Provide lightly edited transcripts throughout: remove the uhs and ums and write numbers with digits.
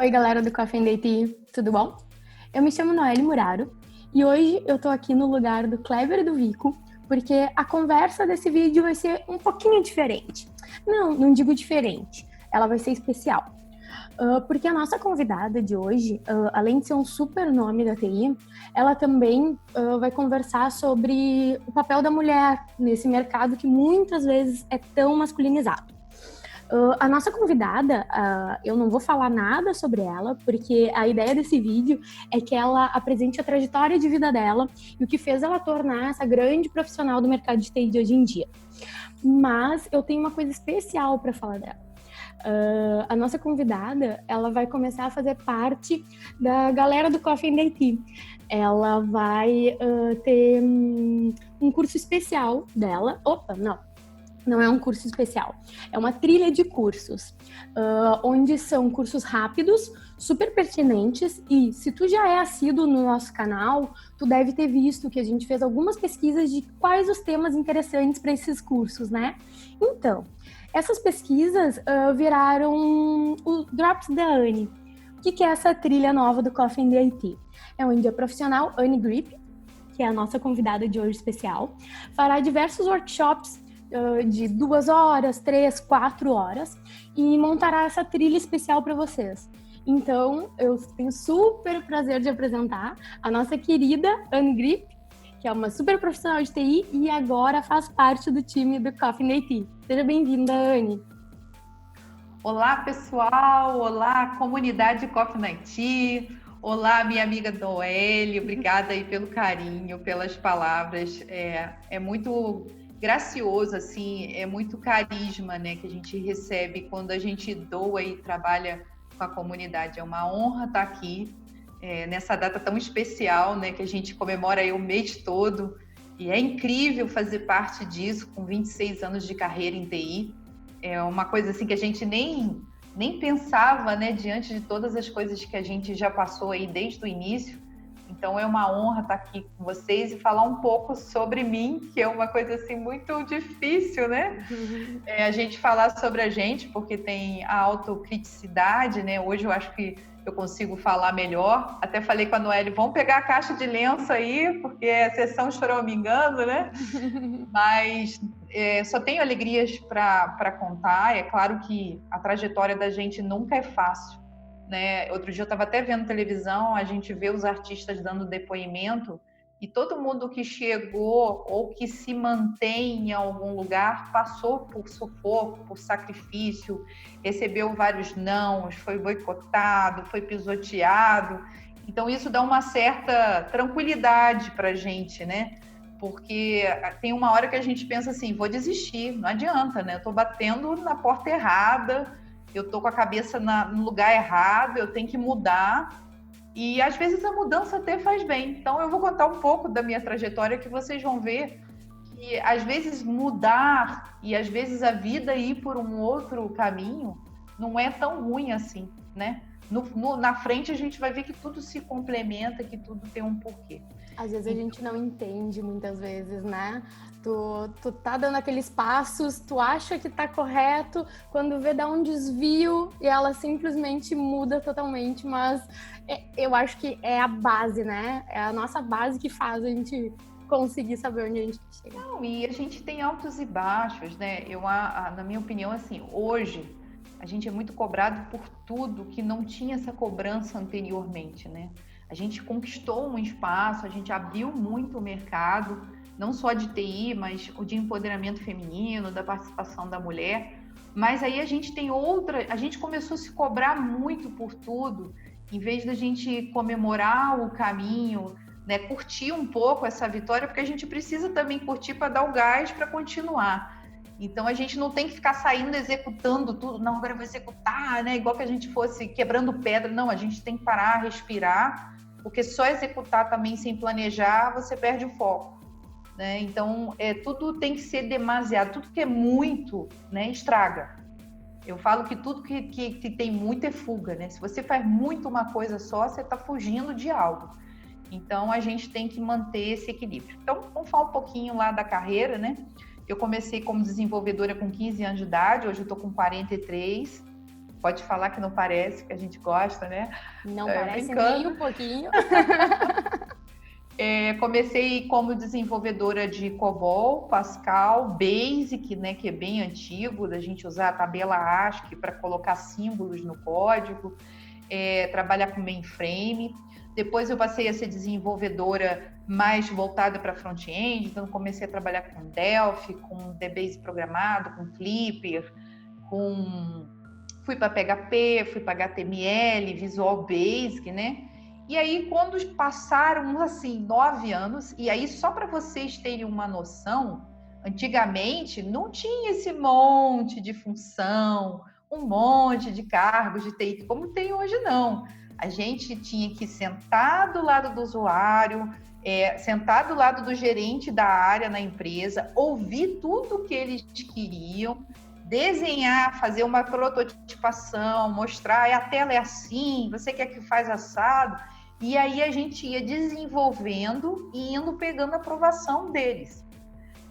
Oi, galera do Coffee and Tea, tudo bom? Eu me chamo Noelle Muraro e hoje eu tô aqui no lugar do Kleber e do Vico, porque a conversa desse vídeo vai ser um pouquinho diferente. Não digo diferente, ela vai ser especial. Porque a nossa convidada de hoje, além de ser um super nome da TI, ela também vai conversar sobre o papel da mulher nesse mercado que muitas vezes é tão masculinizado. A nossa convidada, eu não vou falar nada sobre ela, porque a ideia desse vídeo é que ela apresente a trajetória de vida dela e o que fez ela tornar essa grande profissional do mercado de TI de hoje em dia. Mas eu tenho uma coisa especial para falar dela. A nossa convidada, ela vai começar a fazer parte da galera do Coffee and Tea. Ela vai ter um curso especial dela. Não é um curso especial, é uma trilha de cursos, onde são cursos rápidos, super pertinentes, e se tu já é assíduo no nosso canal, tu deve ter visto que a gente fez algumas pesquisas de quais os temas interessantes para esses cursos, né? Então, essas pesquisas viraram o Drops da Anne. O que é essa trilha nova do Coffee and Tea? É onde a profissional Anne Grip, que é a nossa convidada de hoje especial, fará diversos workshops de 2 horas, 3, 4 horas e montará essa trilha especial para vocês. Então, eu tenho super prazer de apresentar a nossa querida Anne Grip, que é uma super profissional de TI e agora faz parte do time do Coffee and Tea. Seja bem-vinda, Anne. Olá, pessoal! Olá, comunidade Coffee and Tea! Olá, minha amiga Noelle! Obrigada aí pelo carinho, pelas palavras. É muito gracioso, assim, é muito carisma, né, que a gente recebe quando a gente doa e trabalha com a comunidade. É uma honra estar aqui nessa data tão especial, né, que a gente comemora aí o mês todo, e é incrível fazer parte disso com 26 anos de carreira em TI. É uma coisa assim que a gente nem pensava, né, diante de todas as coisas que a gente já passou aí desde o início. Então é uma honra estar aqui com vocês e falar um pouco sobre mim, que é uma coisa assim muito difícil, né? A gente falar sobre a gente, porque tem a autocriticidade, né? Hoje eu acho que eu consigo falar melhor. Até falei com a Noelle, vamos pegar a caixa de lenço aí, porque é sessão choramingando, né? Mas só tenho alegrias para contar. É claro que a trajetória da gente nunca é fácil, né? Outro dia eu estava até vendo televisão, a gente vê os artistas dando depoimento e todo mundo que chegou ou que se mantém em algum lugar passou por sufoco, por sacrifício, recebeu vários nãos, foi boicotado, foi pisoteado. Então isso dá uma certa tranquilidade para a gente, né? Porque tem uma hora que a gente pensa assim, vou desistir, não adianta, né? Eu estou batendo na porta errada, eu tô com a cabeça no lugar errado, eu tenho que mudar. E às vezes a mudança até faz bem. Então eu vou contar um pouco da minha trajetória que vocês vão ver que às vezes mudar e às vezes a vida ir por um outro caminho não é tão ruim assim, né? Na frente a gente vai ver que tudo se complementa, que tudo tem um porquê. Às vezes a gente não entende muitas vezes, né? Tu tá dando aqueles passos, tu acha que tá correto, quando vê dá um desvio e ela simplesmente muda totalmente, mas eu acho que é a base, né? É a nossa base que faz a gente conseguir saber onde a gente chega. Não, e a gente tem altos e baixos, né? Na minha opinião, assim, hoje a gente é muito cobrado por tudo que não tinha essa cobrança anteriormente, né? A gente conquistou um espaço, a gente abriu muito o mercado, não só de TI, mas o de empoderamento feminino, da participação da mulher. Mas aí a gente começou a se cobrar muito por tudo, em vez da gente comemorar o caminho, né, curtir um pouco essa vitória, porque a gente precisa também curtir para dar o gás para continuar. Então a gente não tem que ficar saindo executando tudo, não, agora eu vou executar, né? Igual que a gente fosse quebrando pedra. Não, a gente tem que parar, respirar, porque só executar também sem planejar, você perde o foco, né? Então tudo tem que ser demasiado, tudo que é muito, né, estraga. Eu falo que tudo que tem muito é fuga, né? Se você faz muito uma coisa só, você está fugindo de algo. Então a gente tem que manter esse equilíbrio. Então vamos falar um pouquinho lá da carreira, né? Eu comecei como desenvolvedora com 15 anos de idade, hoje eu estou com 43. Pode falar que não parece, que a gente gosta, né? Não parece nem um pouquinho. Comecei como desenvolvedora de COBOL, Pascal, Basic, né, que é bem antigo, da gente usar a tabela ASCII para colocar símbolos no código, trabalhar com mainframe. Depois eu passei a ser desenvolvedora mais voltada para front-end, então comecei a trabalhar com Delphi, com DBase programado, com Clipper, fui para PHP, fui para HTML, Visual Basic, né? E aí, quando passaram, assim, 9 anos, e aí, só para vocês terem uma noção, antigamente não tinha esse monte de função, um monte de cargos de TI, como tem hoje, não. A gente tinha que sentar do lado do usuário, sentar do lado do gerente da área na empresa, ouvir tudo o que eles queriam, desenhar, fazer uma prototipação, mostrar, a tela é assim, você quer que faz assado, e aí a gente ia desenvolvendo e indo pegando a aprovação deles.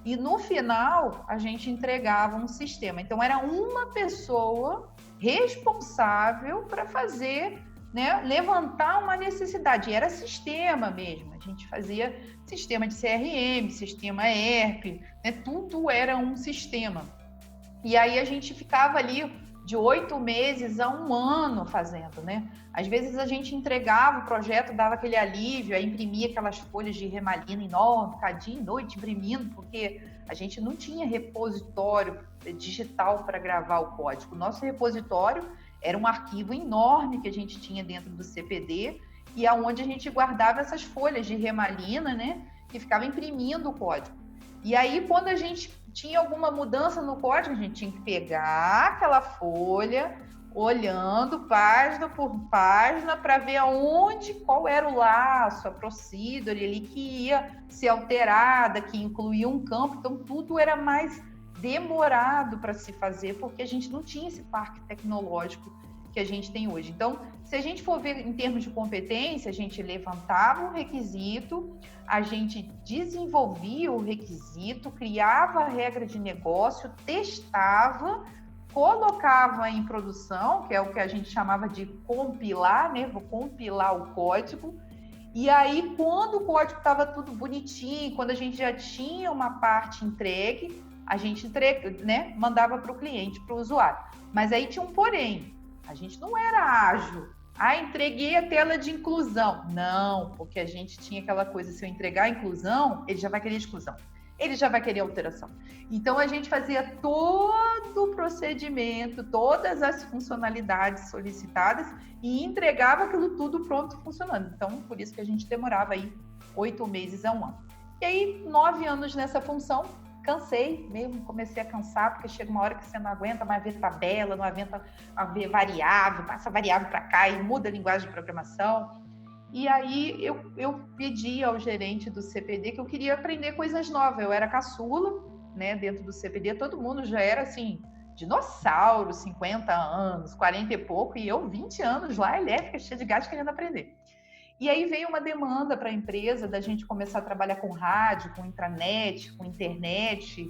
E no final, a gente entregava um sistema. Então, era uma pessoa responsável para fazer, né, levantar uma necessidade. E era sistema mesmo. A gente fazia sistema de CRM, sistema ERP, né, tudo era um sistema. E aí a gente ficava ali de 8 meses a 1 ano fazendo, né? Às vezes a gente entregava o projeto, dava aquele alívio, aí imprimia aquelas folhas de remalina enorme, ficar dia e noite imprimindo, porque a gente não tinha repositório digital para gravar o código. O nosso repositório era um arquivo enorme que a gente tinha dentro do CPD e aonde a gente guardava essas folhas de remalina, né? E ficava imprimindo o código. E aí, quando a gente tinha alguma mudança no código, a gente tinha que pegar aquela folha, olhando página por página, para ver qual era o laço, a procedure ali que ia ser alterada, que incluía um campo. Então, tudo era mais demorado para se fazer, porque a gente não tinha esse parque tecnológico que a gente tem hoje. Então, se a gente for ver em termos de competência, a gente levantava um requisito, a gente desenvolvia o requisito, criava a regra de negócio, testava, colocava em produção, que é o que a gente chamava de compilar, né? Vou compilar o código. E aí, quando o código estava tudo bonitinho, quando a gente já tinha uma parte entregue, a gente né, mandava para o cliente, para o usuário. Mas aí tinha um porém. A gente não era ágil. Entreguei a tela de inclusão. Não, porque a gente tinha aquela coisa, se eu entregar a inclusão, ele já vai querer exclusão. Ele já vai querer alteração. Então, a gente fazia todo o procedimento, todas as funcionalidades solicitadas e entregava aquilo tudo pronto, funcionando. Então, por isso que a gente demorava aí 8 meses a 1 ano. E aí, 9 anos nessa função, cansei mesmo, comecei a cansar, porque chega uma hora que você não aguenta mais ver tabela, não aguenta ver variável, passa variável para cá e muda a linguagem de programação. E aí eu pedi ao gerente do CPD que eu queria aprender coisas novas. Eu era caçula, né, dentro do CPD, todo mundo já era assim, dinossauro, 50 anos, 40 e pouco, e eu 20 anos lá, elétrica, cheia de gás, querendo aprender. E aí veio uma demanda para a empresa da gente começar a trabalhar com rádio, com intranet, com internet,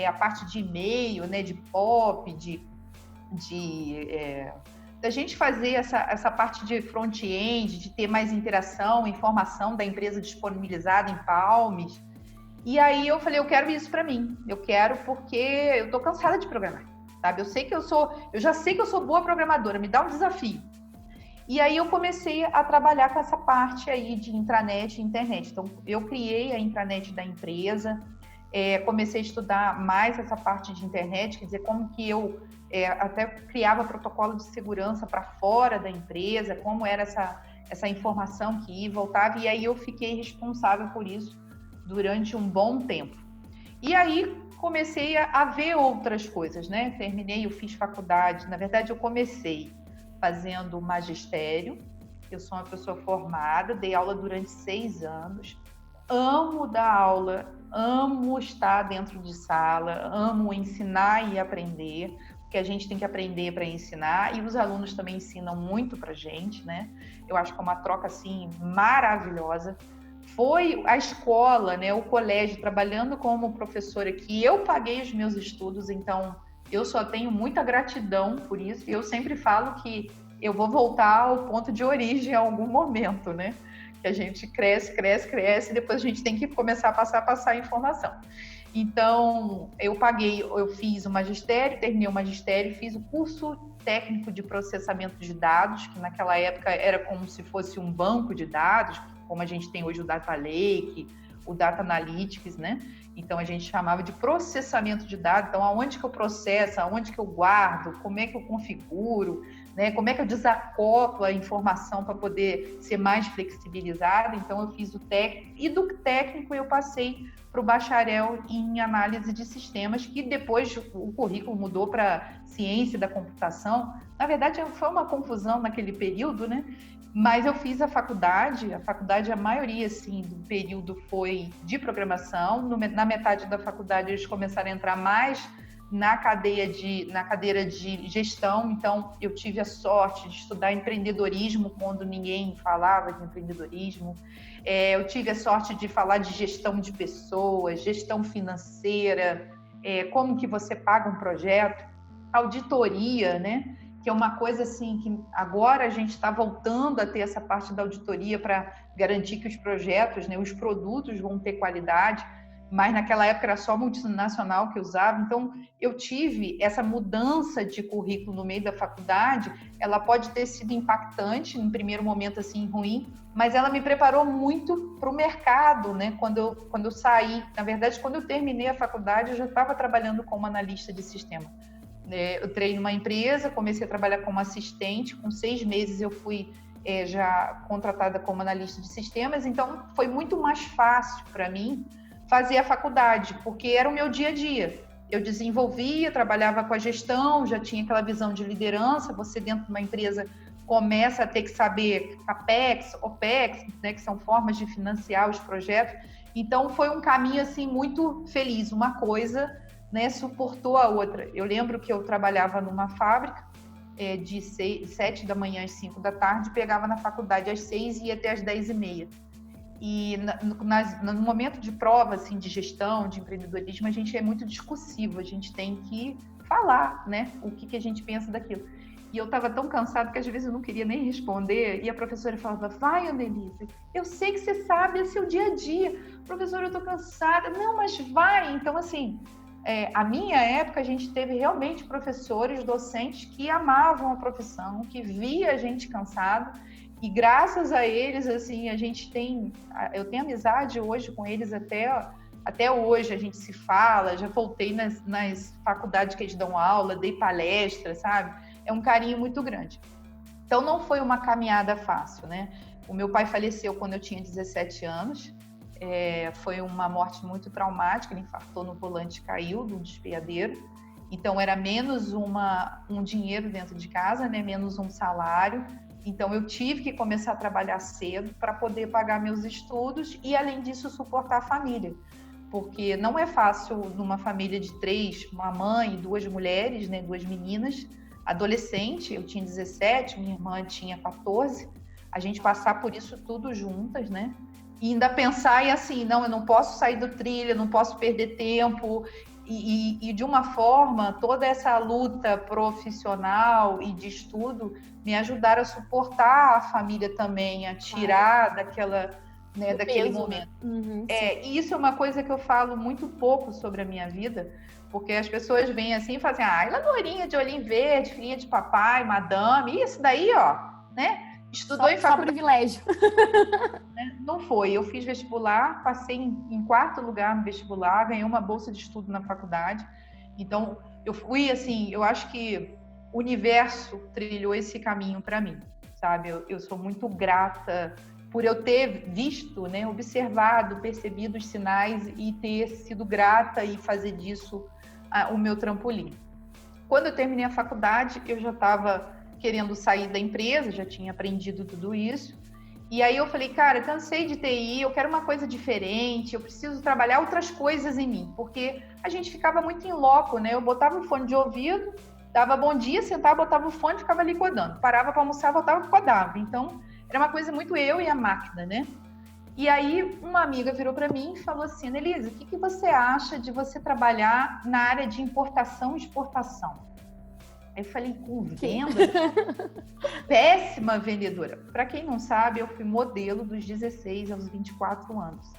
a parte de e-mail, né, de POP, da gente fazer essa parte de front-end, de ter mais interação, informação da empresa disponibilizada em Palms. E aí eu falei, eu quero isso para mim. Eu quero porque eu tô cansada de programar, sabe? Eu já sei que eu sou boa programadora, me dá um desafio. E aí eu comecei a trabalhar com essa parte aí de intranet e internet. Então, eu criei a intranet da empresa, comecei a estudar mais essa parte de internet, quer dizer, como que eu até criava protocolo de segurança para fora da empresa, como era essa informação que ia e voltava, e aí eu fiquei responsável por isso durante um bom tempo. E aí comecei a ver outras coisas, né? Eu fiz faculdade, na verdade eu comecei fazendo magistério, eu sou uma pessoa formada, dei aula durante 6 anos, amo dar aula, amo estar dentro de sala, amo ensinar e aprender, porque a gente tem que aprender para ensinar, e os alunos também ensinam muito para a gente, né? Eu acho que é uma troca, assim, maravilhosa. Foi a escola, né, o colégio, trabalhando como professora, que eu paguei os meus estudos, então eu só tenho muita gratidão por isso, e eu sempre falo que eu vou voltar ao ponto de origem em algum momento, né? Que a gente cresce, e depois a gente tem que começar a passar a informação. Então, eu fiz o magistério, terminei o magistério, fiz o curso técnico de processamento de dados, que naquela época era como se fosse um banco de dados, como a gente tem hoje o Data Lake, o Data Analytics, né? Então, a gente chamava de processamento de dados. Então, aonde que eu processo, aonde que eu guardo, como é que eu configuro, né? Como é que eu desacoplo a informação para poder ser mais flexibilizada. Então, eu fiz o técnico, e do técnico eu passei para o bacharel em análise de sistemas, que depois o currículo mudou para ciência da computação. Na verdade, foi uma confusão naquele período, né? Mas eu fiz a faculdade, a maioria, assim, do período foi de programação. Na metade da faculdade, eles começaram a entrar mais na cadeira de gestão. Então, eu tive a sorte de estudar empreendedorismo quando ninguém falava de empreendedorismo. Eu tive a sorte de falar de gestão de pessoas, gestão financeira, como que você paga um projeto, auditoria, né? Que é uma coisa assim que agora a gente está voltando a ter essa parte da auditoria para garantir que os projetos, né, os produtos vão ter qualidade, mas naquela época era só multinacional que usava. Então, eu tive essa mudança de currículo no meio da faculdade. Ela pode ter sido impactante, em primeiro momento, assim, ruim, mas ela me preparou muito para o mercado, né? Quando eu saí, na verdade, quando eu terminei a faculdade, eu já estava trabalhando como analista de sistema. Eu entrei numa empresa, comecei a trabalhar como assistente, com 6 meses eu fui já contratada como analista de sistemas, então foi muito mais fácil para mim fazer a faculdade, porque era o meu dia a dia. Eu desenvolvia, trabalhava com a gestão, já tinha aquela visão de liderança. Você dentro de uma empresa começa a ter que saber CAPEX, OPEX, né, que são formas de financiar os projetos. Então foi um caminho assim muito feliz, uma coisa, né, suportou a outra. Eu lembro que eu trabalhava numa fábrica de 7 da manhã às 5 da tarde, pegava na faculdade às 6 e ia até às 10h30. E no momento de prova, assim, de gestão, de empreendedorismo, a gente é muito discursivo, a gente tem que falar, né, o que a gente pensa daquilo. E eu estava tão cansada que às vezes eu não queria nem responder, e a professora falava: vai, Annelise, eu sei que você sabe, esse é o dia a dia. Professora, eu estou cansada. Não, mas vai. Então, assim, a minha época, a gente teve realmente professores, docentes que amavam a profissão, que via a gente cansado. E graças a eles, assim, eu tenho amizade hoje com eles até hoje, a gente se fala, já voltei nas faculdades que eles dão aula, dei palestra, sabe? É um carinho muito grande. Então, não foi uma caminhada fácil, né? O meu pai faleceu quando eu tinha 17 anos, foi uma morte muito traumática, ele infartou no volante e caiu do despeadeiro. Então, era menos um dinheiro dentro de casa, né? Menos um salário. Então, eu tive que começar a trabalhar cedo para poder pagar meus estudos e, além disso, suportar a família. Porque não é fácil numa família de 3, uma mãe e 2 mulheres, né, 2 meninas, adolescente, eu tinha 17, minha irmã tinha 14, a gente passar por isso tudo juntas, né? E ainda pensar assim, não, eu não posso sair do trilho, eu não posso perder tempo. E de uma forma, toda essa luta profissional e de estudo me ajudaram a suportar a família também, a tirar daquele momento. Uhum, e isso é uma coisa que eu falo muito pouco sobre a minha vida, porque as pessoas vêm assim e falam assim: ela lourinha de olhinho verde, filhinha de papai, madame, isso daí, ó, né? Estudou em faculdade. Só privilégio. Não foi. Eu fiz vestibular, passei em 4º lugar no vestibular, ganhei uma bolsa de estudo na faculdade. Então, eu fui assim, eu acho que o universo trilhou esse caminho para mim, sabe? Eu sou muito grata por eu ter visto, né, observado, percebido os sinais e ter sido grata e fazer disso o meu trampolim. Quando eu terminei a faculdade, eu já estava querendo sair da empresa, já tinha aprendido tudo isso. E aí eu falei: cara, cansei de TI, eu quero uma coisa diferente, eu preciso trabalhar outras coisas em mim, porque a gente ficava muito em loco, né? Eu botava o fone de ouvido, dava bom dia, sentava, botava o fone e ficava ali codando. Parava para almoçar, voltava e codava. Então, era uma coisa muito eu e a máquina, né? E aí uma amiga virou para mim e falou assim, Annelise, o que você acha de você trabalhar na área de importação e exportação? Aí eu falei, com venda? Péssima vendedora. Para quem não sabe, eu fui modelo dos 16 aos 24 anos.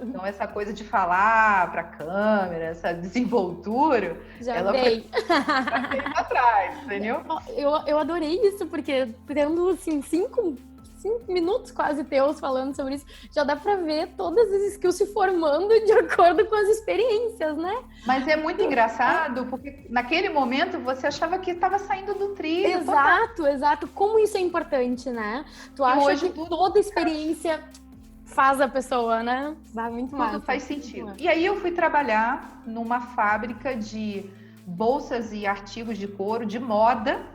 Então, essa coisa de falar para a câmera, essa desenvoltura, Já ela veio atrás, entendeu? Eu adorei isso, porque tendo assim, 5 minutos quase teus falando sobre isso, já dá pra ver todas as skills se formando de acordo com as experiências, né? Mas é muito engraçado, porque naquele momento você achava que estava saindo do trilho. Exato. Como isso é importante, né? Tu acha que toda experiência faz a pessoa, né? Vai muito mais. Tudo faz sentido. E aí eu fui trabalhar numa fábrica de bolsas e artigos de couro, de moda,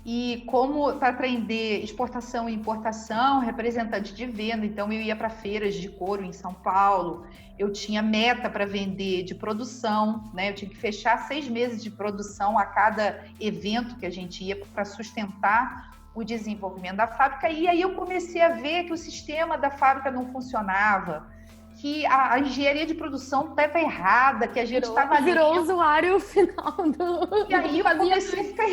e como para aprender exportação e importação, representante de venda, então eu ia para feiras de couro em São Paulo, eu tinha meta para vender de produção, né? Eu tinha que fechar 6 meses de produção a cada evento que a gente ia para sustentar o desenvolvimento da fábrica, e aí eu comecei a ver que o sistema da fábrica não funcionava, que a engenharia de produção estava errada, que a gente estava ali. Virou usuário final do... E aí eu comecei a ficar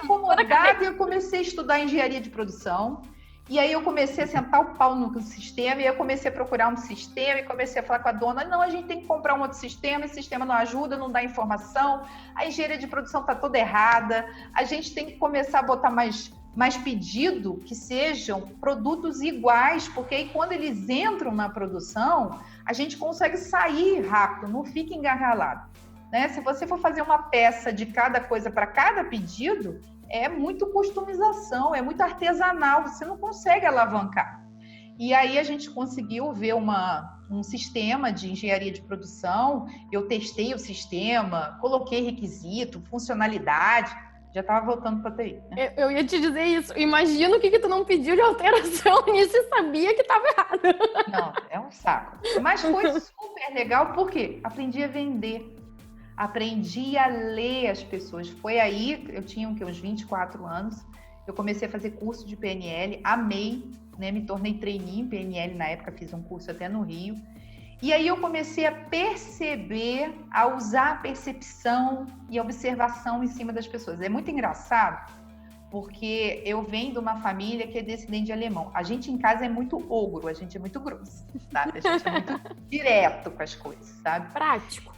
incomodada e eu comecei a estudar engenharia de produção. E aí eu comecei a sentar o pau no sistema, e eu comecei a procurar um sistema, e comecei a falar com a dona, não, a gente tem que comprar um outro sistema, esse sistema não ajuda, não dá informação, a engenharia de produção está toda errada, a gente tem que começar a botar mais pedido que sejam produtos iguais, porque aí quando eles entram na produção, a gente consegue sair rápido, não fica engarralado. Né? Se você for fazer uma peça de cada coisa para cada pedido, é muito customização, é muito artesanal, você não consegue alavancar. E aí a gente conseguiu ver um sistema de engenharia de produção, eu testei o sistema, coloquei requisito, funcionalidade, já estava voltando para a TI. Né? Eu ia te dizer isso, imagina o que tu não pediu de alteração nisso e sabia que estava errado. Não, é um saco. Mas foi super legal, porque aprendi a vender. Aprendi a ler as pessoas. Foi aí, eu tinha uns 24 anos, eu comecei a fazer curso de PNL, amei, né? Me tornei trainee em PNL na época, fiz um curso até no Rio. E aí eu comecei a perceber, a usar a percepção e a observação em cima das pessoas. É muito engraçado, porque eu venho de uma família que é descendente de alemão. A gente em casa é muito ogro, a gente é muito grosso, sabe? A gente é muito direto com as coisas, sabe? Prático.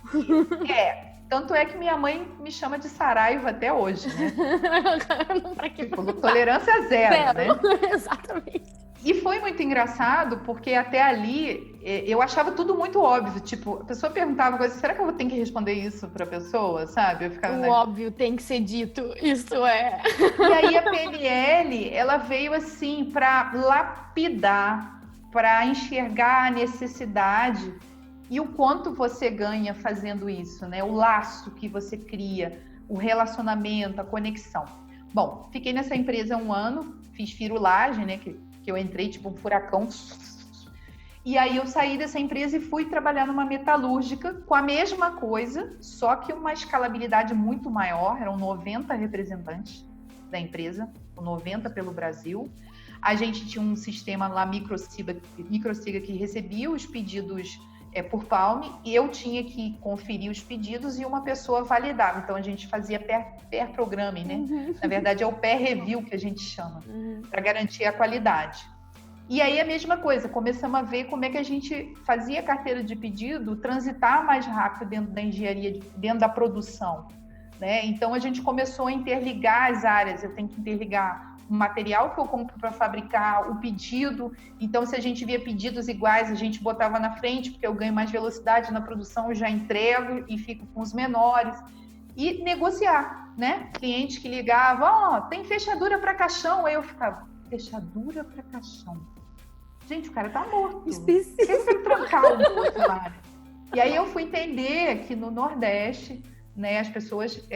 Tanto é que minha mãe me chama de Saraiva até hoje, né? Tipo, tolerância zero, né? Exatamente. E foi muito engraçado, porque até ali eu achava tudo muito óbvio. Tipo, a pessoa perguntava coisa, será que eu vou ter que responder isso pra pessoa, sabe? Eu ficava, o óbvio tem que ser dito, isso é. E aí a PNL, ela veio assim para lapidar, para enxergar a necessidade e o quanto você ganha fazendo isso, né? O laço que você cria, o relacionamento, a conexão. Bom, fiquei nessa empresa 1 ano, fiz firulagem, né? Que eu entrei tipo um furacão. E aí eu saí dessa empresa e fui trabalhar numa metalúrgica com a mesma coisa, só que uma escalabilidade muito maior, eram 90 representantes da empresa, 90 pelo Brasil. A gente tinha um sistema lá, microsiga, que recebia os pedidos por Palme, e eu tinha que conferir os pedidos e uma pessoa validava. Então a gente fazia pair programming, né? Uhum. Na verdade é o pair review que a gente chama, para garantir a qualidade. E aí a mesma coisa, começamos a ver como é que a gente fazia a carteira de pedido transitar mais rápido dentro da engenharia, dentro da produção, né? Então a gente começou a interligar as áreas, eu tenho que interligar o material que eu compro para fabricar, o pedido. Então, se a gente via pedidos iguais, a gente botava na frente, porque eu ganho mais velocidade na produção, eu já entrego e fico com os menores. E negociar, né? Cliente que ligava, tem fechadura para caixão. Aí eu ficava, fechadura para caixão? Gente, o cara tá morto. Específico. Quem vai trancar o funcionário? E aí eu fui entender que no Nordeste, né, as pessoas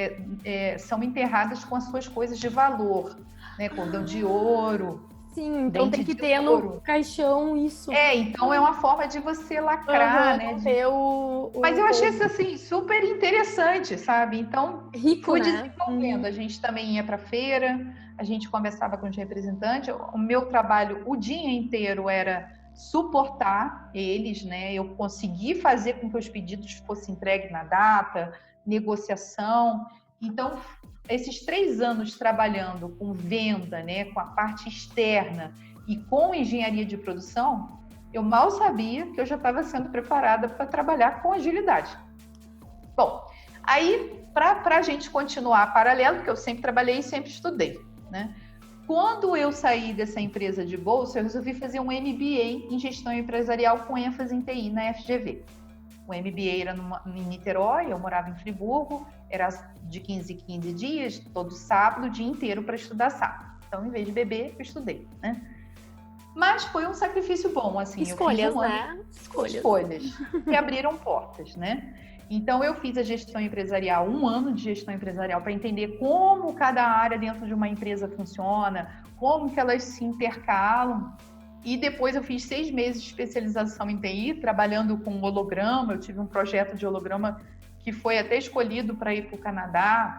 são enterradas com as suas coisas de valor, né, cordão de ouro, Sim, então tem dente que de ter ouro. no caixão isso. Então é uma forma de você lacrar, né? Ter Mas eu achei isso assim super interessante, sabe? Então rico, fui né? desenvolvendo. A gente também ia para feira, a gente conversava com os representantes. O meu trabalho o dia inteiro era suportar eles, né? Eu consegui fazer com que os pedidos fossem entregues na data, negociação. Então, esses 3 anos trabalhando com venda, né, com a parte externa e com engenharia de produção, eu mal sabia que eu já estava sendo preparada para trabalhar com agilidade. Bom, aí, para a gente continuar paralelo, porque eu sempre trabalhei e sempre estudei, né? Quando eu saí dessa empresa de bolsa, eu resolvi fazer um MBA em gestão empresarial com ênfase em TI na FGV. O MBA era em Niterói, eu morava em Friburgo, era de 15 em 15 dias, todo sábado, o dia inteiro para estudar sábado. Então, em vez de beber, eu estudei, né? Mas foi um sacrifício bom, assim. Escolhas, eu fiz né? Escolhas que abriram portas, né? Então, eu fiz a gestão empresarial, 1 ano de gestão empresarial, para entender como cada área dentro de uma empresa funciona, como que elas se intercalam. E depois eu fiz 6 meses de especialização em TI, trabalhando com holograma. Eu tive um projeto de holograma que foi até escolhido para ir para o Canadá.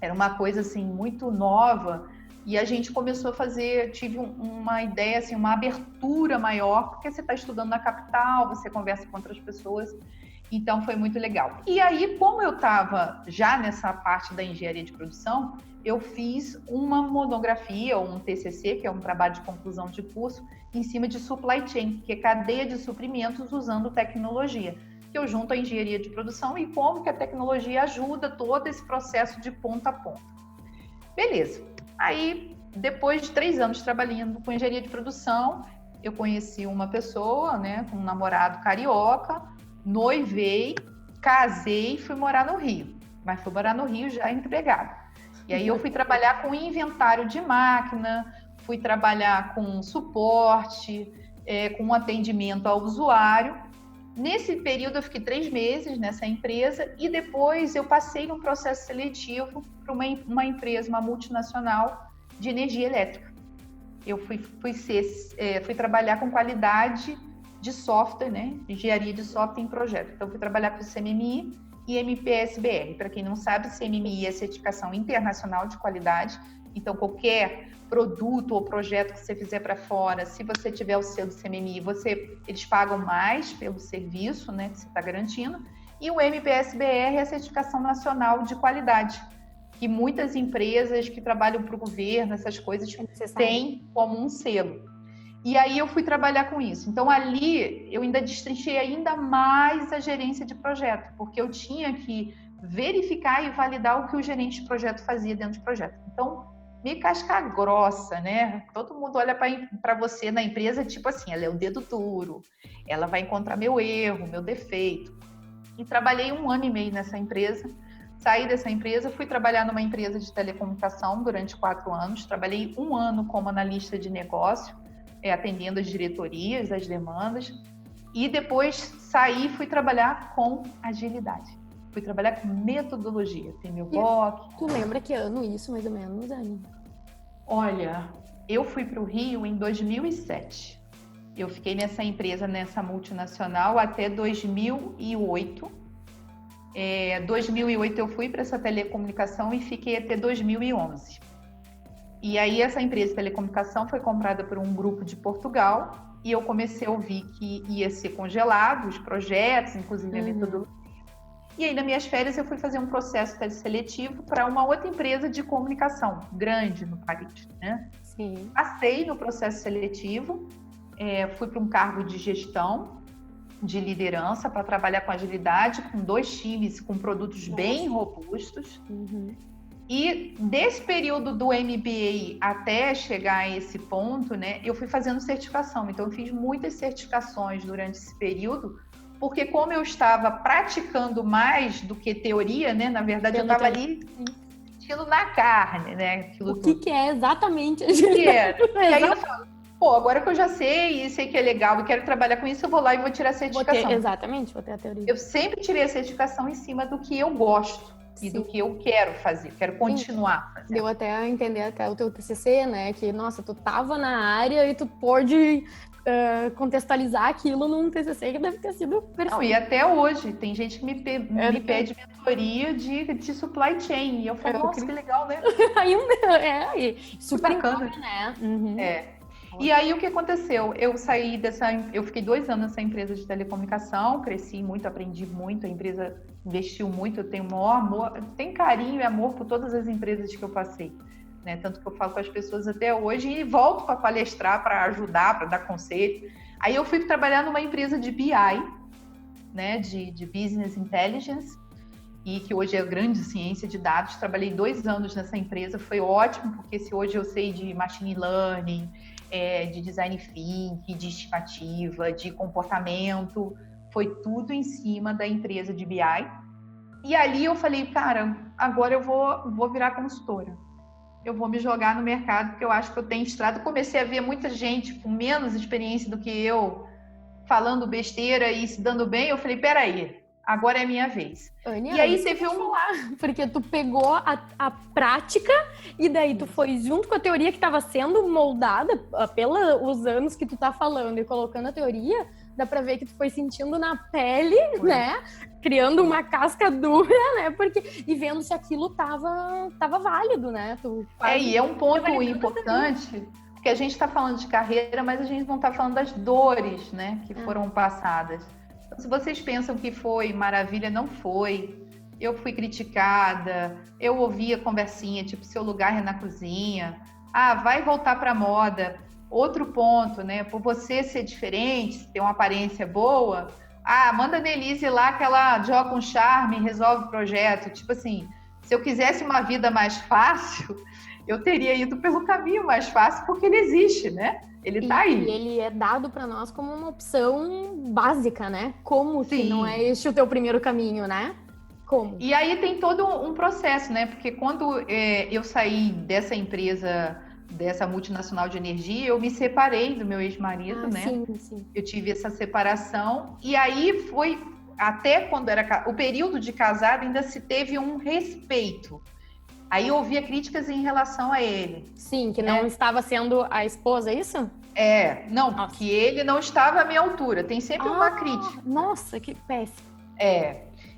Era uma coisa, assim, muito nova. E a gente começou a fazer, tive uma ideia, assim, uma abertura maior, porque você está estudando na capital, você conversa com outras pessoas. Então, foi muito legal. E aí, como eu estava já nessa parte da engenharia de produção, eu fiz uma monografia, ou um TCC, que é um trabalho de conclusão de curso, em cima de supply chain, que é cadeia de suprimentos usando tecnologia, que eu junto a engenharia de produção e como que a tecnologia ajuda todo esse processo de ponta a ponta. Beleza. Aí, depois de 3 anos trabalhando com engenharia de produção, eu conheci uma pessoa, né, com um namorado carioca, noivei, casei e fui morar no Rio. Mas fui morar no Rio já empregada. E aí eu fui trabalhar com inventário de máquina, fui trabalhar com suporte, com atendimento ao usuário. Nesse período eu fiquei 3 meses nessa empresa e depois eu passei num processo seletivo para uma empresa, uma multinacional de energia elétrica. Eu fui trabalhar com qualidade de software, né? Engenharia de software em projeto. Então, fui trabalhar com CMMI e MPSBR. Para quem não sabe, CMMI é certificação internacional de qualidade. Então, qualquer produto ou projeto que você fizer para fora, se você tiver o selo CMMI, eles pagam mais pelo serviço, né, que você está garantindo. E o MPSBR é a certificação nacional de qualidade, que muitas empresas que trabalham para o governo, essas coisas, têm como um selo. E aí eu fui trabalhar com isso. Então, ali, eu ainda destrinchei ainda mais a gerência de projeto, porque eu tinha que verificar e validar o que o gerente de projeto fazia dentro de projeto. Então, meio casca grossa, né? Todo mundo olha para você na empresa, tipo assim, ela é o dedo duro, ela vai encontrar meu erro, meu defeito. E trabalhei 1 ano e meio nessa empresa. Saí dessa empresa, fui trabalhar numa empresa de telecomunicação durante 4 anos. Trabalhei 1 ano como analista de negócio, atendendo as diretorias, as demandas. E depois saí e fui trabalhar com agilidade. Fui trabalhar com metodologia, tem meu PMBOK. Tu lembra que ano isso, mais ou menos, Dani? Olha, eu fui para o Rio em 2007. Eu fiquei nessa empresa, nessa multinacional, até 2008. 2008 eu fui para essa telecomunicação e fiquei até 2011. E aí essa empresa de telecomunicação foi comprada por um grupo de Portugal e eu comecei a ouvir que ia ser congelado os projetos, inclusive a metodologia. E aí nas minhas férias eu fui fazer um processo seletivo para uma outra empresa de comunicação grande no país, né? Sim. Passei no processo seletivo, fui para um cargo de gestão, de liderança, para trabalhar com agilidade, com 2 times, com produtos bem robustos. E desse período do MBA até chegar a esse ponto, né, eu fui fazendo certificação. Então, eu fiz muitas certificações durante esse período, porque como eu estava praticando mais do que teoria, né, na verdade, eu estava ali sentindo na carne, né? O que é exatamente a agilidade? E aí eu falo, agora que eu já sei e sei que é legal e quero trabalhar com isso, eu vou lá e vou tirar a certificação. Vou ter a teoria. Eu sempre tirei a certificação em cima do que eu gosto. e do que eu quero fazer, quero continuar fazendo. Deu até a entender até o teu TCC, né? Que, nossa, tu tava na área e tu pôde contextualizar aquilo num TCC que deve ter sido perfeito. Não, e até hoje, tem gente que me pede mentoria de supply chain. E eu falo, nossa, que legal, né? Super bacana, né? Uhum. E aí, o que aconteceu? Eu fiquei 2 anos nessa empresa de telecomunicação, cresci muito, aprendi muito, a empresa investiu muito, eu tenho o maior amor, tenho carinho e amor por todas as empresas que eu passei. Né? Tanto que eu falo com as pessoas até hoje e volto para palestrar, para ajudar, para dar conselho. Aí eu fui trabalhar numa empresa de BI, né? de Business Intelligence, e que hoje é a grande ciência de dados. Trabalhei 2 anos nessa empresa, foi ótimo, porque se hoje eu sei de machine learning, de design thinking, de estimativa, de comportamento, foi tudo em cima da empresa de BI. E ali eu falei, cara, agora eu vou virar consultora. Eu vou me jogar no mercado, porque eu acho que eu tenho estrada. Comecei a ver muita gente com menos experiência do que eu, falando besteira e se dando bem. Eu falei, peraí, agora é a minha vez. Ania, e aí teve porque tu pegou a prática e daí tu foi junto com a teoria que estava sendo moldada pelos anos que tu tá falando e colocando a teoria, dá pra ver que tu foi sentindo na pele, né? Criando uma casca dura, né? E vendo se aquilo tava válido, né? E é um ponto importante, porque a gente tá falando de carreira, mas a gente não tá falando das dores, né? Que foram passadas. Se vocês pensam que foi maravilha, não foi. Eu fui criticada, eu ouvia conversinha, tipo, seu lugar é na cozinha. Vai voltar pra moda. Outro ponto, né? Por você ser diferente, ter uma aparência boa, manda a Nelise lá que ela joga um charme e resolve o projeto. Tipo assim, se eu quisesse uma vida mais fácil, eu teria ido pelo caminho mais fácil, porque ele existe, né? Ele tá aí. E ele é dado para nós como uma opção básica, né? Como que não é este o teu primeiro caminho, né? Como? E aí tem todo um processo, né? Porque quando eu saí dessa empresa, dessa multinacional de energia, eu me separei do meu ex-marido, né? Sim. Eu tive essa separação. E aí foi até quando era o período de casado, ainda se teve um respeito. Aí eu ouvia críticas em relação a ele. Sim, que não estava sendo a esposa, é isso? Não, que ele não estava à minha altura. Tem sempre uma crítica. Nossa, que péssimo.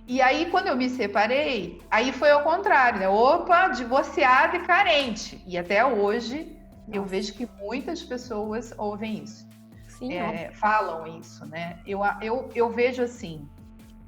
E aí, quando eu me separei, aí foi ao contrário, né? Opa, divorciada e carente. E até hoje, eu vejo que muitas pessoas ouvem isso. Sim, falam isso, né? Eu vejo assim...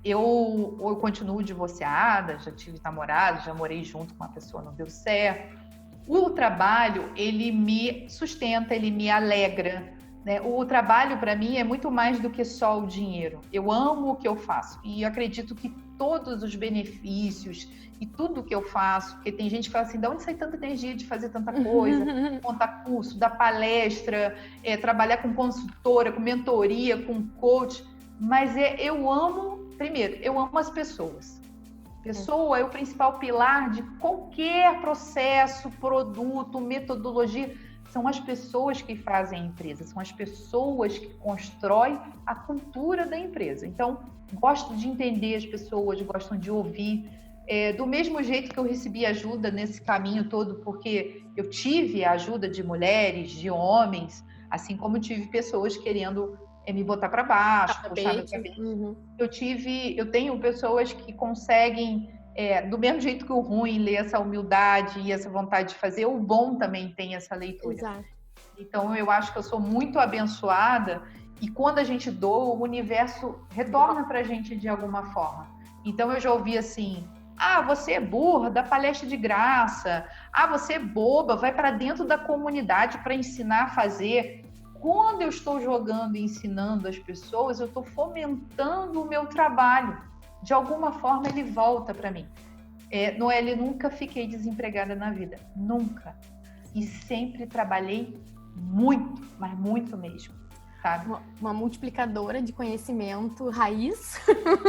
Eu continuo divorciada, já tive namorado, já morei junto com uma pessoa, não deu certo. O trabalho, ele me sustenta, ele me alegra, né? O trabalho, para mim, é muito mais do que só o dinheiro. Eu amo o que eu faço e acredito que todos os benefícios e tudo que eu faço, porque tem gente que fala assim, de onde sai tanta energia de fazer tanta coisa, montar curso, dar palestra, trabalhar com consultora, com mentoria, com coach, mas eu amo. Primeiro, eu amo as pessoas. Pessoa é o principal pilar de qualquer processo, produto, metodologia. São as pessoas que fazem a empresa, são as pessoas que constroem a cultura da empresa. Então, gosto de entender as pessoas, gosto de ouvir. Do mesmo jeito que eu recebi ajuda nesse caminho todo, porque eu tive a ajuda de mulheres, de homens, assim como tive pessoas querendo me botar para baixo, puxar meu cabelo. Eu tenho pessoas que conseguem, do mesmo jeito que o ruim lê essa humildade e essa vontade de fazer, o bom também tem essa leitura. Exato. Então, eu acho que eu sou muito abençoada e quando a gente doa, o universo retorna para a gente de alguma forma. Então, eu já ouvi assim, você é burra, dá palestra de graça. Você é boba, vai para dentro da comunidade para ensinar a fazer. Quando eu estou jogando e ensinando as pessoas, eu estou fomentando o meu trabalho. De alguma forma, ele volta para mim. Noelle, nunca fiquei desempregada na vida. Nunca. E sempre trabalhei muito, mas muito mesmo. Sabe? Uma multiplicadora de conhecimento raiz,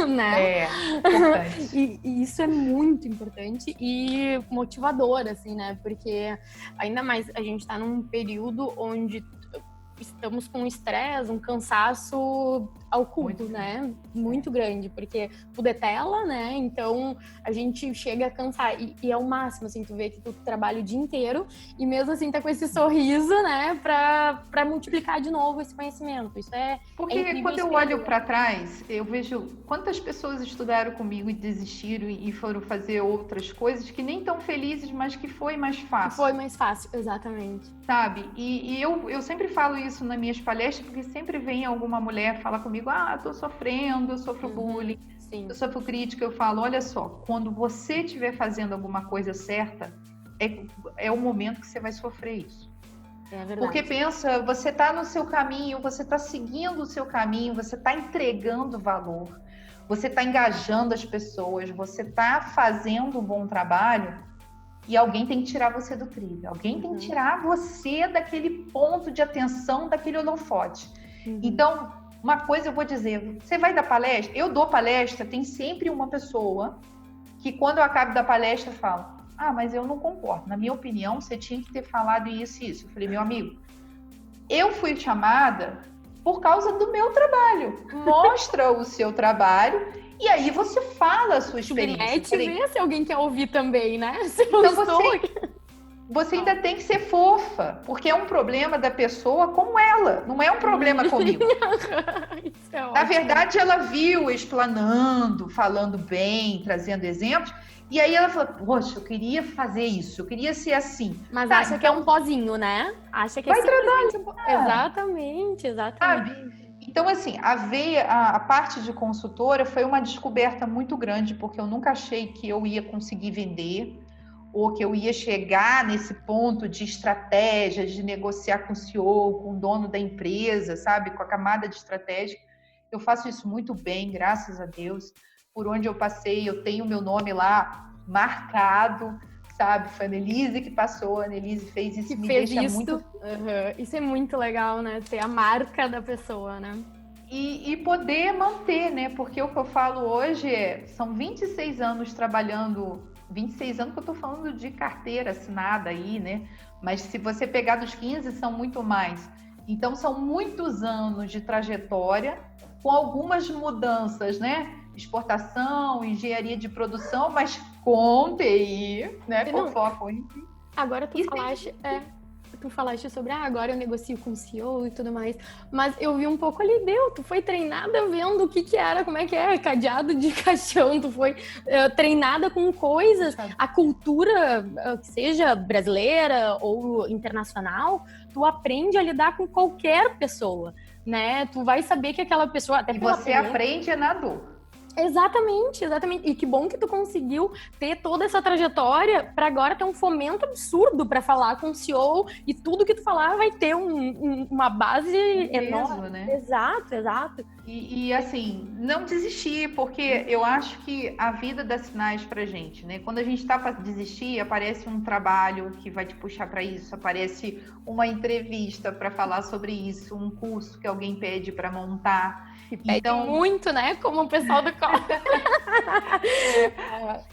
né? Importante. E isso é muito importante e motivador, assim, né? Porque ainda mais a gente está num período onde estamos com estresse, um cansaço ao cubo, né? Muito grande, porque tudo é tela, né? Então a gente chega a cansar. E é o máximo, assim, tu vê que tu trabalha o dia inteiro e mesmo assim tá com esse sorriso, né? Pra multiplicar de novo esse conhecimento. Isso é Porque incrível quando eu ver. olho para trás, eu vejo quantas pessoas estudaram comigo e desistiram e foram fazer outras coisas que nem tão felizes, mas que foi mais fácil. Que foi mais fácil, exatamente. Sabe? E eu sempre falo isso nas minhas palestras, porque sempre vem alguma mulher falar comigo, tô sofrendo, eu sofro bullying, sim. eu sofro crítica. Eu falo, olha só, quando você estiver fazendo alguma coisa certa, é o momento que você vai sofrer isso. É verdade. Porque pensa, você está no seu caminho, você está seguindo o seu caminho, você está entregando valor, você está engajando as pessoas, você está fazendo um bom trabalho e alguém tem que tirar você do trilho, alguém tem que tirar você daquele ponto de atenção, daquele holofote. Então, uma coisa eu vou dizer, você vai dar palestra? Eu dou palestra, tem sempre uma pessoa que quando eu acabo da palestra fala, mas eu não concordo. Na minha opinião, você tinha que ter falado isso e isso. Eu falei, meu amigo, eu fui chamada por causa do meu trabalho. Mostra o seu trabalho e aí você fala a sua experiência. Ver se alguém quer ouvir também, né? Então você ainda tem que ser fofa, porque é um problema da pessoa com ela, não é um problema comigo. Na verdade, ela viu explanando, falando bem, trazendo exemplos. E aí ela falou, poxa, eu queria fazer isso, eu queria ser assim. Mas acha que é um pozinho, né? Acha que vai trabalhar. Exatamente. Então, assim, a parte de consultora foi uma descoberta muito grande, porque eu nunca achei que eu ia conseguir vender, ou que eu ia chegar nesse ponto de estratégia, de negociar com o CEO, com o dono da empresa, sabe? Com a camada de estratégia. Eu faço isso muito bem, graças a Deus. Por onde eu passei, eu tenho meu nome lá marcado, sabe? Foi a Annelise que passou, a Annelise fez isso, me deixa muito... Isso é muito legal, né? Ter a marca da pessoa, né? E poder manter, né? Porque o que eu falo hoje são 26 anos trabalhando, 26 anos que eu tô falando de carteira assinada aí, né? Mas se você pegar dos 15, são muito mais. Então, são muitos anos de trajetória, com algumas mudanças, né? Exportação, engenharia de produção, mas com TI, né? Com foco em... Agora tu falaste sobre, agora eu negocio com o CEO e tudo mais, mas eu vi um pouco ali, tu foi treinada vendo o que era, como é que é, cadeado de caixão, tu foi treinada com coisas, a cultura, seja brasileira ou internacional, tu aprende a lidar com qualquer pessoa, né? Tu vai saber que aquela pessoa... E você aprende na dor. Exatamente. E que bom que tu conseguiu ter toda essa trajetória para agora ter um fomento absurdo para falar com o CEO e tudo que tu falar vai ter uma base enorme, né? Exato. E assim, não desistir, porque eu acho que a vida dá sinais pra gente, né? Quando a gente tá para desistir, aparece um trabalho que vai te puxar para isso, aparece uma entrevista para falar sobre isso, um curso que alguém pede para montar. Então, muito, né? Como o pessoal do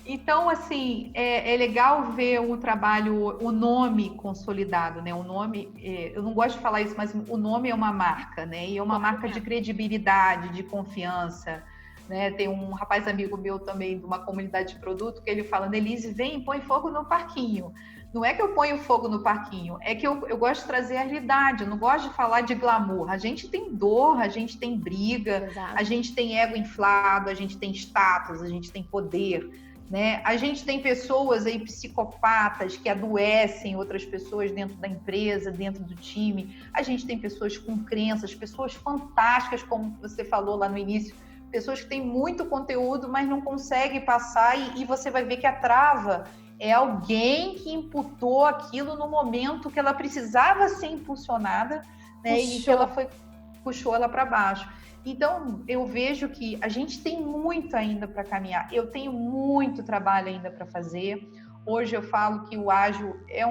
Então, assim, é legal ver o trabalho, o nome consolidado, né? O nome, eu não gosto de falar isso, mas o nome é uma marca, né? E é uma marca de credibilidade, de confiança, né? Tem um rapaz amigo meu também, de uma comunidade de produto, que ele fala, Annelise, vem e põe fogo no parquinho. Não é que eu ponho fogo no parquinho, é que eu gosto de trazer a realidade, eu não gosto de falar de glamour. A gente tem dor, a gente tem briga, a gente tem ego inflado, a gente tem status, a gente tem poder, né? A gente tem pessoas aí psicopatas que adoecem outras pessoas dentro da empresa, dentro do time. A gente tem pessoas com crenças, pessoas fantásticas, como você falou lá no início, pessoas que têm muito conteúdo, mas não conseguem passar e você vai ver que a trava é alguém que imputou aquilo no momento que ela precisava ser impulsionada, né? E que ela puxou ela para baixo. Então, eu vejo que a gente tem muito ainda para caminhar. Eu tenho muito trabalho ainda para fazer. Hoje eu falo que o ágil é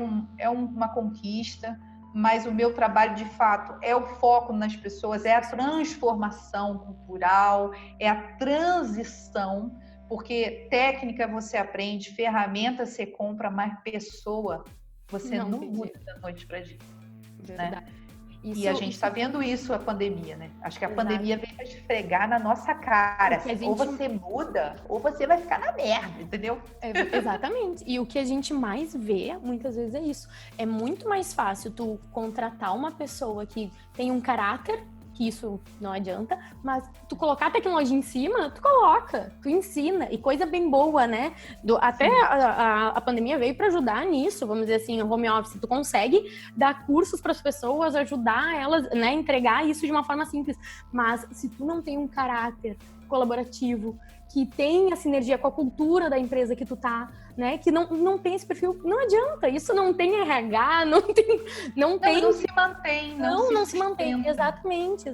uma conquista, mas o meu trabalho, de fato, é o foco nas pessoas, é a transformação cultural, é a transição, porque técnica você aprende, ferramenta você compra, mas pessoa você não muda da noite para dia. Verdade. Né? E a gente está vendo isso, a pandemia, né? Acho que a pandemia veio para esfregar na nossa cara. Ou você muda, ou você vai ficar na merda, entendeu? Exatamente. E o que a gente mais vê, muitas vezes, é isso. É muito mais fácil tu contratar uma pessoa que tem um caráter, que isso não adianta, mas tu colocar a tecnologia em cima, tu coloca, tu ensina, e coisa bem boa, né? Até a pandemia veio para ajudar nisso, vamos dizer assim, home office, tu consegue dar cursos para as pessoas, ajudar elas, né, entregar isso de uma forma simples, mas se tu não tem um caráter colaborativo, que tem a sinergia com a cultura da empresa que tu tá, né? Que não tem esse perfil, não adianta. Isso não tem RH, não se mantém, não se mantém. Exatamente.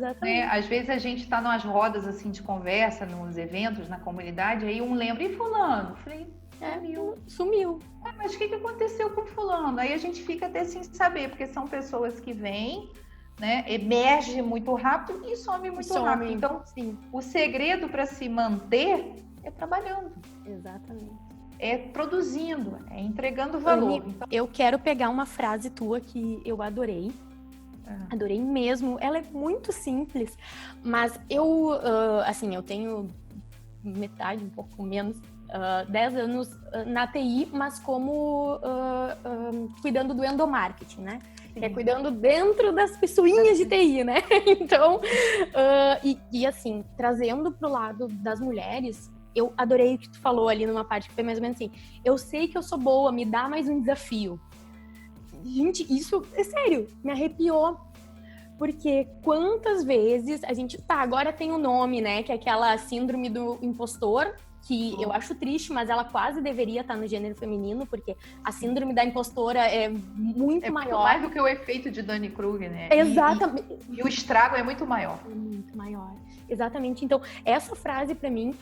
Às vezes a gente tá nas rodas assim de conversa, nos eventos, na comunidade, aí um lembra, e fulano? Falei, sumiu. Mas o que aconteceu com fulano? Aí a gente fica até sem saber, porque são pessoas que vêm, né, emerge muito rápido e some muito rápido. Então, sim, o segredo para se manter é trabalhando. Exatamente. É produzindo, é entregando valor. Então, eu quero pegar uma frase tua que eu adorei. Adorei mesmo. Ela é muito simples, mas eu tenho metade, um pouco menos, 10 anos na TI, mas como cuidando do endomarketing, né? Que é cuidando dentro das pessoinhas de TI, né? Então, assim, trazendo pro lado das mulheres, eu adorei o que tu falou ali numa parte que foi mais ou menos assim, eu sei que eu sou boa, me dá mais um desafio. Gente, isso é sério, me arrepiou. Porque quantas vezes a gente... Tá, agora tem o nome, né? Que é aquela síndrome do impostor, que eu acho triste, mas ela quase deveria estar no gênero feminino, porque a síndrome da impostora é muito maior. Muito mais do que o efeito de Dunning-Kruger, né? Exatamente. E o estrago é muito maior. É muito maior. Exatamente. Então, essa frase pra mim,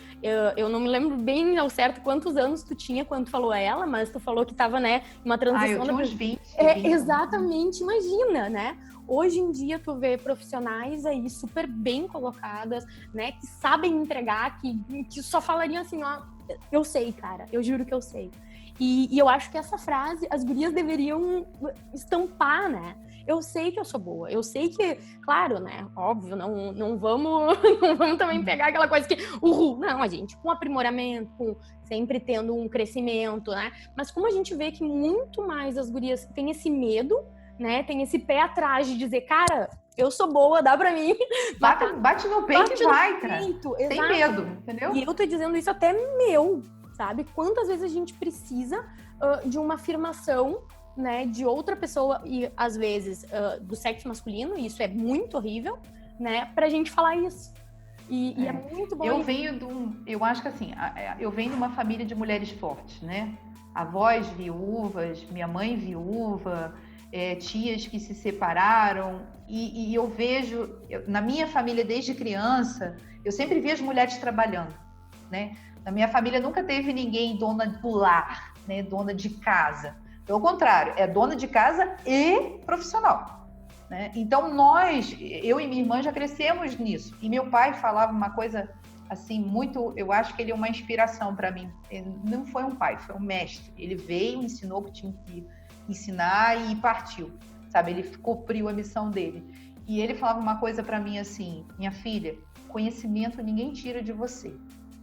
eu não me lembro bem ao certo quantos anos tu tinha quando tu falou ela, mas tu falou que tava, né, uma transição... eu tinha uns 20. Exatamente, imagina, né? Hoje em dia tu vê profissionais aí super bem colocadas, né, que sabem entregar, que só falariam assim, ó, eu sei, cara, eu juro que eu sei. E eu acho que essa frase as gurias deveriam estampar, né? Eu sei que eu sou boa, eu sei que, claro, né, óbvio, não vamos também pegar aquela coisa que, não, a gente, com aprimoramento, sempre tendo um crescimento, né? Mas como a gente vê que muito mais as gurias têm esse medo, né, tem esse pé atrás de dizer, cara, eu sou boa, dá pra mim. Bate no peito e vai, cara. Sem medo, entendeu? E eu tô dizendo isso até sabe? Quantas vezes a gente precisa de uma afirmação, né, de outra pessoa, e às vezes do sexo masculino, e isso é muito horrível, né, pra gente falar isso. E é muito bom. Eu acho que assim, eu venho de uma família de mulheres fortes, né? Avós viúvas, minha mãe viúva, tias que se separaram, e eu vejo, na minha família desde criança, eu sempre vi as mulheres trabalhando, né? Na minha família nunca teve ninguém dona do lar, né? Dona de casa. Pelo contrário, é dona de casa e profissional, né? Então eu e minha irmã já crescemos nisso. E meu pai falava uma coisa assim, muito, eu acho que ele é uma inspiração para mim. Ele não foi um pai, foi um mestre. Ele veio, ensinou o que tinha que ensinar e partiu, sabe? Ele cumpriu a missão dele. E ele falava uma coisa para mim assim, minha filha, conhecimento ninguém tira de você.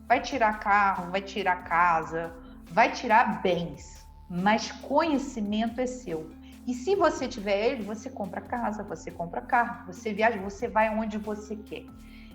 Vai tirar carro, vai tirar casa, vai tirar bens, mas conhecimento é seu. E se você tiver ele, você compra casa, você compra carro, você viaja, você vai onde você quer.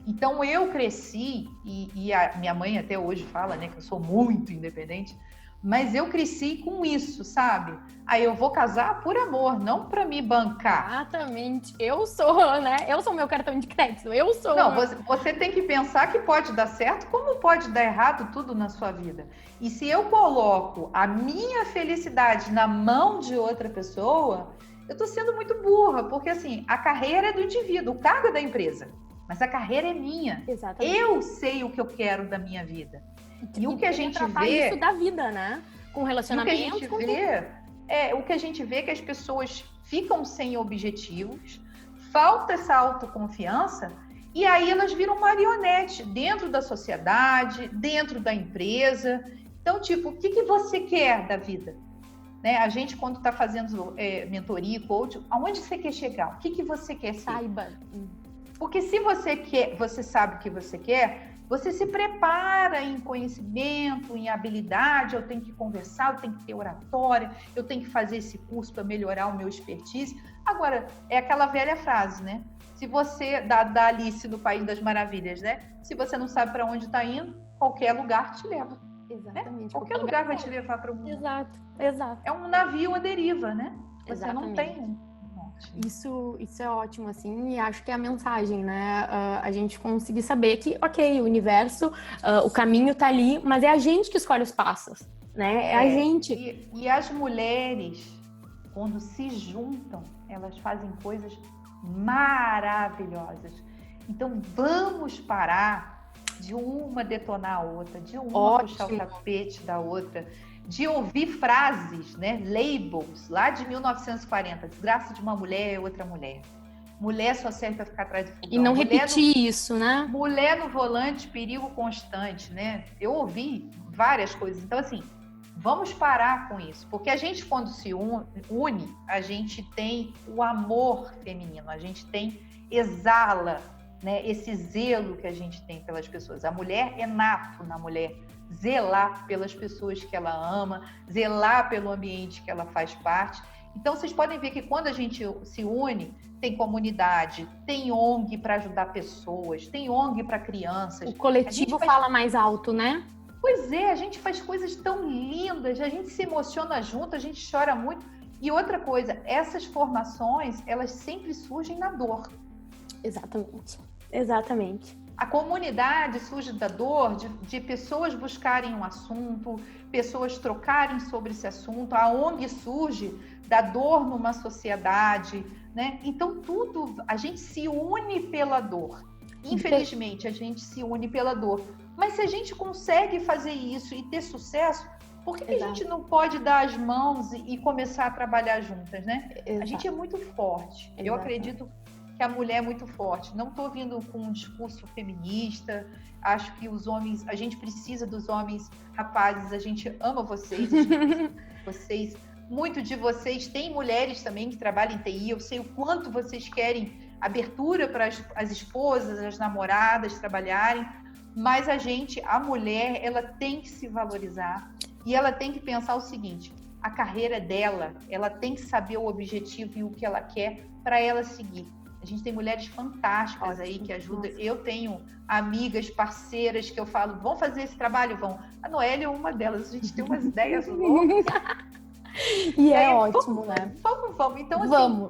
Então eu cresci, e a minha mãe até hoje fala, né, que eu sou muito independente, mas eu cresci com isso, sabe? Aí eu vou casar por amor, não para me bancar. Exatamente. Eu sou, né? Eu sou meu cartão de crédito. Eu sou. Não, você tem que pensar que pode dar certo, como pode dar errado tudo na sua vida. E se eu coloco a minha felicidade na mão de outra pessoa, eu tô sendo muito burra, porque assim, a carreira é do indivíduo, o cargo é da empresa, mas a carreira é minha. Exatamente. Eu sei o que eu quero da minha vida. E o que a gente vê... isso da vida, né? Com relacionamento... O que a gente vê é que as pessoas ficam sem objetivos, falta essa autoconfiança, e aí elas viram marionete dentro da sociedade, dentro da empresa. Então, tipo, o que você quer da vida? né? A gente, quando está fazendo mentoria, coach, aonde você quer chegar? O que você quer ser? Saiba. Porque se você quer, você sabe o que você quer, você se prepara em conhecimento, em habilidade. Eu tenho que conversar, eu tenho que ter oratória, eu tenho que fazer esse curso para melhorar o meu expertise. Agora, é aquela velha frase, né? Se você, da Alice no País das Maravilhas, né? Se você não sabe para onde está indo, qualquer lugar te leva. Exatamente. Né? Qualquer lugar vai te levar para o mundo. Exato. É um navio à deriva, né? Você Exatamente. não tem Isso é ótimo, assim, e acho que é a mensagem, né? A gente conseguir saber que, ok, o universo, o caminho tá ali, mas é a gente que escolhe os passos, né? É a gente. E as mulheres, quando se juntam, elas fazem coisas maravilhosas. Então, vamos parar de uma detonar a outra, de uma puxar o tapete da outra, de ouvir frases, né, labels, lá de 1940, desgraça de uma mulher é outra mulher. Mulher só serve para ficar atrás do fogão. E não repetir isso, né? Mulher no volante, perigo constante, né? Eu ouvi várias coisas. Então, assim, vamos parar com isso. Porque a gente, quando se une, a gente tem o amor feminino, a gente exala, né, esse zelo que a gente tem pelas pessoas. A mulher é nato na mulher. Zelar pelas pessoas que ela ama, zelar pelo ambiente que ela faz parte. Então, vocês podem ver que quando a gente se une, tem comunidade, tem ONG para ajudar pessoas, tem ONG para crianças. O coletivo fala mais alto, né? Pois é, a gente faz coisas tão lindas, a gente se emociona junto, a gente chora muito. E outra coisa, essas formações, elas sempre surgem na dor. Exatamente. A comunidade surge da dor de pessoas buscarem um assunto, pessoas trocarem sobre esse assunto. A ONG surge da dor numa sociedade, né? Então, a gente se une pela dor. Infelizmente, a gente se une pela dor. Mas se a gente consegue fazer isso e ter sucesso, por que a gente não pode dar as mãos e começar a trabalhar juntas, né? A gente é muito forte. Eu acredito que a mulher é muito forte. Não estou vindo com um discurso feminista. Acho que os homens, a gente precisa dos homens, rapazes, a gente ama vocês, muito de vocês. Tem mulheres também que trabalham em TI, eu sei o quanto vocês querem abertura para as esposas, as namoradas trabalharem, mas a mulher, ela tem que se valorizar e ela tem que pensar o seguinte: a carreira dela, ela tem que saber o objetivo e o que ela quer para ela seguir. A gente tem mulheres fantásticas aí que ajudam. Eu tenho amigas, parceiras que eu falo, vão fazer esse trabalho? Vão. A Noélia é uma delas. A gente tem umas ideias loucas. E é ótimo, né? Vamos. Então, assim,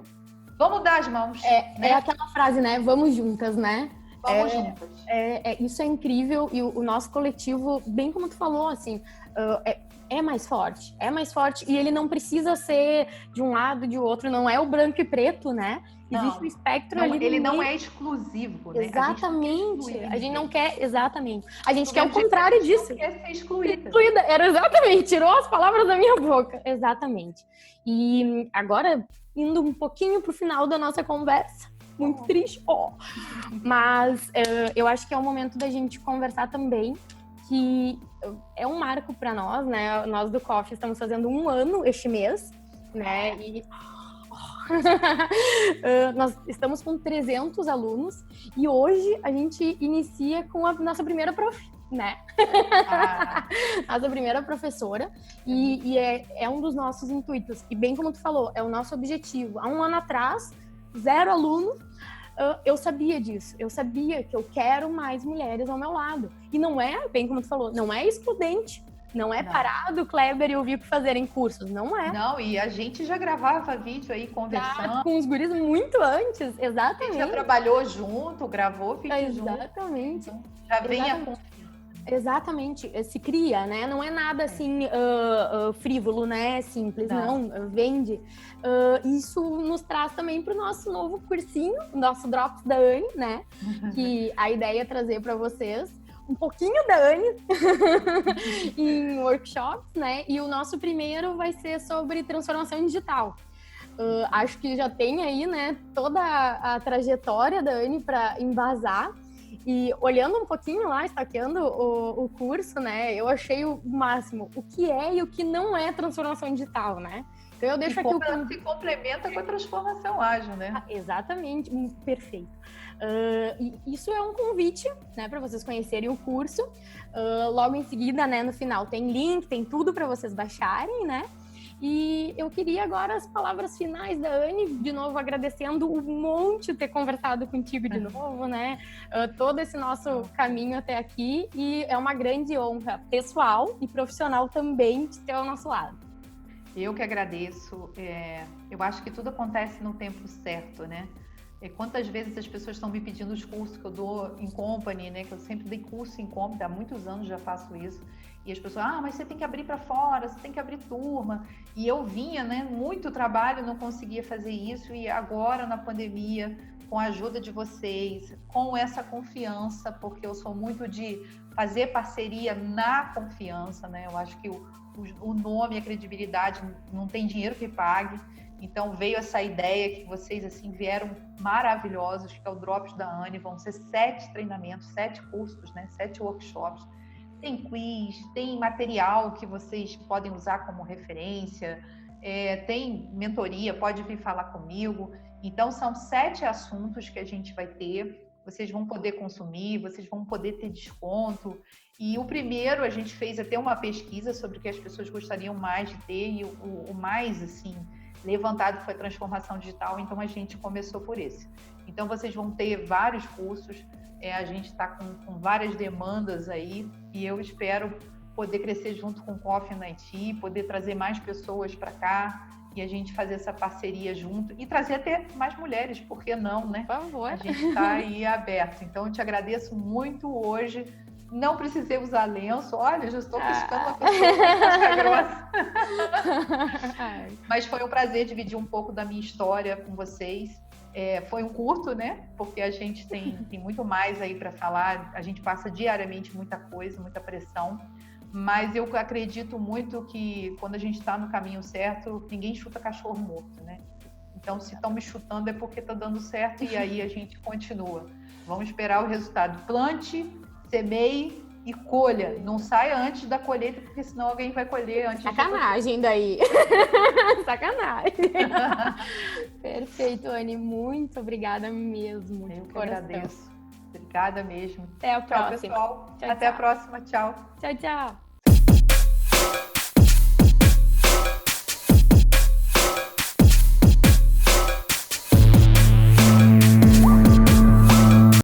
vamos dar as mãos. É aquela frase, né? Vamos juntas, né? Vamos juntas. Isso é incrível. E o nosso coletivo, bem como tu falou, assim, é mais forte. É mais forte. E ele não precisa ser de um lado, de outro. Não é o branco e preto, né? Existe um espectro ali. Ele não é exclusivo, né? Exatamente. A gente não quer, exatamente. A gente quer o contrário disso. Não quer ser excluída. Era exatamente, tirou as palavras da minha boca. Exatamente. E agora, indo um pouquinho pro final da nossa conversa, muito triste, mas eu acho que é o momento da gente conversar também, que é um marco para nós, né? Nós do Coffee estamos fazendo 1 ano este mês, né? E nós estamos com 300 alunos e hoje a gente inicia com a nossa primeira prof, né? Nossa primeira professora e é um dos nossos intuitos. E bem como tu falou, é o nosso objetivo. Há 1 ano atrás, 0 alunos, eu sabia disso. Eu sabia que eu quero mais mulheres ao meu lado. E não é, bem como tu falou, não é excludente. Não é parado, Kleber e o Vico fazerem cursos, não é. Não, e a gente já gravava vídeo aí conversando. Com os guris muito antes, exatamente. A gente já trabalhou junto, gravou vídeo junto. Exatamente. Então, já vem a confiança. Exatamente, se cria, né? Não é nada assim frívolo, né? Simples, não vende. Isso nos traz também para o nosso novo cursinho, nosso Drops da Anne, né? Que a ideia é trazer para vocês um pouquinho da Anne em workshops, né? E o nosso primeiro vai ser sobre transformação digital. Acho que já tem aí, né, toda a trajetória da Anne para embasar. E olhando um pouquinho lá, stalkeando o curso, né, eu achei o máximo o que é e o que não é transformação digital, né? Então eu deixo aqui o que se complementa com a transformação ágil, né? Exatamente, perfeito. Isso é um convite, né, para vocês conhecerem o curso. Logo em seguida, né, no final tem link, tem tudo para vocês baixarem, né? E eu queria agora as palavras finais da Anne, de novo agradecendo o monte ter conversado contigo de novo, né? Todo esse nosso caminho até aqui, e é uma grande honra pessoal e profissional também de ter ao nosso lado. Eu que agradeço. Eu acho que tudo acontece no tempo certo, né? Quantas vezes as pessoas estão me pedindo os cursos que eu dou em company, né? Que eu sempre dei curso em company, há muitos anos já faço isso. E as pessoas, mas você tem que abrir para fora, você tem que abrir turma. E eu vinha, né? Muito trabalho, não conseguia fazer isso. E agora, na pandemia, com a ajuda de vocês, com essa confiança, porque eu sou muito de fazer parceria na confiança, né? Eu acho que o nome e a credibilidade não tem dinheiro que pague. Então veio essa ideia que vocês assim vieram maravilhosos, que é o Drops da Anne. Vão ser 7 treinamentos, 7 cursos, né? 7 workshops. Tem quiz, tem material que vocês podem usar como referência, tem mentoria, pode vir falar comigo. Então são 7 assuntos que a gente vai ter. Vocês vão poder consumir, vocês vão poder ter desconto. E o primeiro a gente fez até uma pesquisa sobre o que as pessoas gostariam mais de ter, e o mais assim levantado foi a transformação digital, então a gente começou por esse. Então vocês vão ter vários cursos, a gente está com várias demandas aí, e eu espero poder crescer junto com o Coffee Night, poder trazer mais pessoas para cá, e a gente fazer essa parceria junto, e trazer até mais mulheres, por que não, né? Por favor. A gente está aí aberto. Então eu te agradeço muito hoje. Não precisei usar lenço. Olha, já estou buscando uma pessoa casca grossa. Mas foi um prazer dividir um pouco da minha história com vocês. Foi um curto, né? Porque a gente tem muito mais aí para falar. A gente passa diariamente muita coisa, muita pressão. Mas eu acredito muito que quando a gente está no caminho certo, ninguém chuta cachorro morto, né? Então, se estão me chutando é porque está dando certo, e aí a gente continua. Vamos esperar o resultado. Plante, semeie e colha. Não saia antes da colheita, porque senão alguém vai colher antes. Sacanagem daí. Sacanagem. Perfeito, Anne. Muito obrigada mesmo. Eu que agradeço. Obrigada mesmo. Até a próxima. Tchau, pessoal. Tchau, Até tchau. a próxima. Tchau. Tchau, tchau.